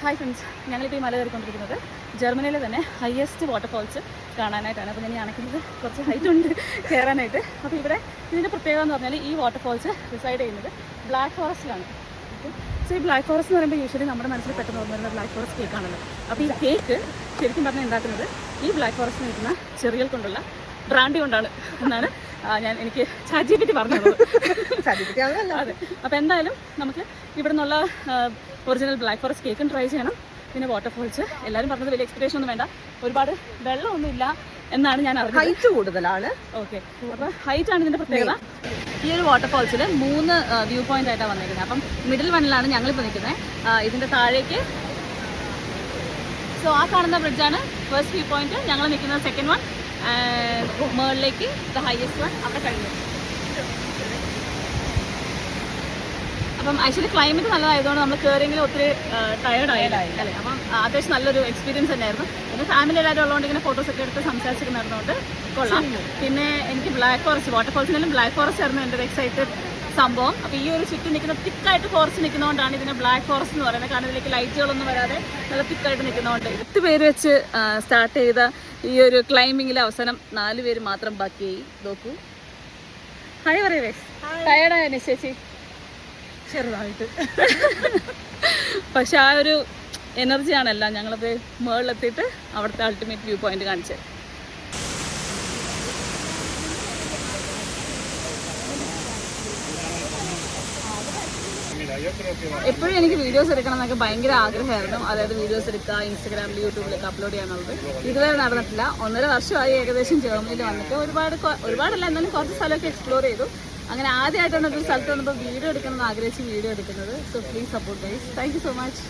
Hi friends, ഞങ്ങളിപ്പോൾ ഈ മല കയറിക്കൊണ്ടിരിക്കുന്നത് ജർമ്മനിയിലെ തന്നെ ഹയസ്റ്റ് വാട്ടർഫോൾസ് കാണാനായിട്ടാണ്. അപ്പോൾ ഞാൻ ഈ അണക്കുന്നത് കുറച്ച് ഹൈറ്റ് ഉണ്ട് കയറാനായിട്ട്. അപ്പോൾ ഇവിടെ ഇതിൻ്റെ പ്രത്യേകത എന്ന് പറഞ്ഞാൽ ഈ വാട്ടർഫോൾസ് റിസൈഡ് ചെയ്യുന്നത് ബ്ലാക്ക് ഫോറസ്റ്റിലാണ്. സോ ഈ ബ്ലാക്ക് ഫോറസ്റ്റ് എന്ന് പറയുമ്പോൾ യൂഷ്വലി നമ്മുടെ മനസ്സിൽ പെട്ടെന്ന് ഓർമ്മ വരുന്ന ബ്ലാക്ക് ഫോറസ്റ്റ് കേക്കാണല്ലോ. അപ്പോൾ ഈ കേക്ക് ശരിക്കും പറഞ്ഞാൽ ഉണ്ടാക്കുന്നത് ഈ ബ്ലാക്ക് ഫോറസ്റ്റിൽ നിൽക്കുന്ന ചെറികൾ കൊണ്ടുള്ള ബ്രാൻഡി കൊണ്ടാണ് എന്നാണ് എനിക്ക് ChatGPT പറഞ്ഞത്. അതെ, അപ്പോൾ എന്തായാലും നമുക്ക് ഇവിടെ നിന്നുള്ള ഒറിജിനൽ ബ്ലാക്ക് ഫോറസ്റ്റ് കേക്കും ട്രൈ ചെയ്യണം. പിന്നെ വാട്ടർഫോൾസ് എല്ലാവരും പറഞ്ഞത് വലിയ എക്സ്പെക്ടേഷൻ ഒന്നും വേണ്ട, ഒരുപാട് വെള്ളമൊന്നും ഇല്ല എന്നാണ് ഞാൻ അറിഞ്ഞത്. ഹൈറ്റ് കൂടുതലാണ്. ഓക്കെ, അപ്പോൾ ഹൈറ്റ് ആണ് ഇതിൻ്റെ പ്രത്യേകത. ഈ ഒരു വാട്ടർഫോൾസിൽ 3 വ്യൂ പോയിന്റ് ആയിട്ടാണ് വന്നിരിക്കുന്നത്. അപ്പം മിഡിൽ വണ്ണിലാണ് ഞങ്ങളിപ്പോൾ നിൽക്കുന്നത്. ഇതിൻ്റെ താഴേക്ക് സോ ആ കാണുന്ന ബ്രിഡ്ജാണ് ഫസ്റ്റ് വ്യൂ പോയിന്റ്. ഞങ്ങൾ നിൽക്കുന്നത് സെക്കൻഡ് വൺ, മുകളിലേക്ക് ദ ഹയസ്റ്റ് വൺ അവിടെ കഴിഞ്ഞു. അപ്പം ആക്ച്വലി ക്ലൈമറ്റ് നല്ലതായതുകൊണ്ട് നമ്മൾ കയറിയെങ്കിലും ഒത്തിരി ടയേർഡായില്ല അല്ലേ. അപ്പം അത്യാവശ്യം നല്ലൊരു എക്സ്പീരിയൻസ് തന്നെയായിരുന്നു. പിന്നെ ഫാമിലി എല്ലാവരും ഉള്ളതുകൊണ്ട് ഇങ്ങനെ ഫോട്ടോസൊക്കെ എടുത്ത് സംസാരിച്ചൊക്കെ നടന്നുകൊണ്ട് കൊള്ളാം. പിന്നെ എനിക്ക് ബ്ലാക്ക് ഫോറസ്റ്റ് വാട്ടർഫോൾസിനാലും ബ്ലാക്ക് ഫോറസ്റ്റ് ആയിരുന്നു എൻ്റെ ഒരു എക്സൈറ്റഡ് സംഭവം. അപ്പോൾ ഈ ഒരു ചുറ്റും നിൽക്കുന്ന തിക്കായിട്ട് ഫോറസ്റ്റ് നിൽക്കുന്നതുകൊണ്ടാണ് ഇതിനെ ബ്ലാക്ക് ഫോറസ്റ്റ് എന്ന് പറയുന്നത്. കാരണം ഇതിലേക്ക് ലൈറ്റുകളൊന്നും വരാതെ നല്ല തിക്കായിട്ട് നിൽക്കുന്നതുകൊണ്ട് 8 പേര് വെച്ച് സ്റ്റാർട്ട് ചെയ്ത ഈ ഒരു ക്ലൈമ്പിങ്ങിൽ അവസാനം 4 പേര് മാത്രം ബാക്കിയായി. നോക്കൂ, ഹായ് പറയവേ. ടയേർഡായ ചേച്ചി? ചെറുതായിട്ട്. പക്ഷെ ആ ഒരു എനർജിയാണല്ല ഞങ്ങളത് മുകളിലെത്തിയിട്ട് അവിടുത്തെ അൾട്ടിമേറ്റ് വ്യൂ പോയിന്റ് കാണിച്ചത്. എപ്പോഴും എനിക്ക് വീഡിയോസ് എടുക്കണം എന്നൊക്കെ ഭയങ്കര ആഗ്രഹമായിരുന്നു. അതായത് വീഡിയോസ് എടുക്കുക, ഇൻസ്റ്റാഗ്രാമിൽ യൂട്യൂബിലൊക്കെ അപ്ലോഡ് ചെയ്യാനുള്ളത്. ഇതുവരെ നടന്നിട്ടില്ല. 1.5 വർഷമായി ഏകദേശം ജർമ്മനിയിൽ വന്നിട്ട്. ഒരുപാടല്ല, എന്നാലും കുറച്ച് സ്ഥലമൊക്കെ എക്സ്പ്ലോർ ചെയ്തു. അങ്ങനെ ആദ്യമായിട്ടാണ് ഒരു സ്ഥലത്ത് വന്നപ്പോൾ വീഡിയോ എടുക്കണം എന്ന് ആഗ്രഹിച്ച് വീഡിയോ എടുക്കുന്നത്. So please support guys. Thank you so much.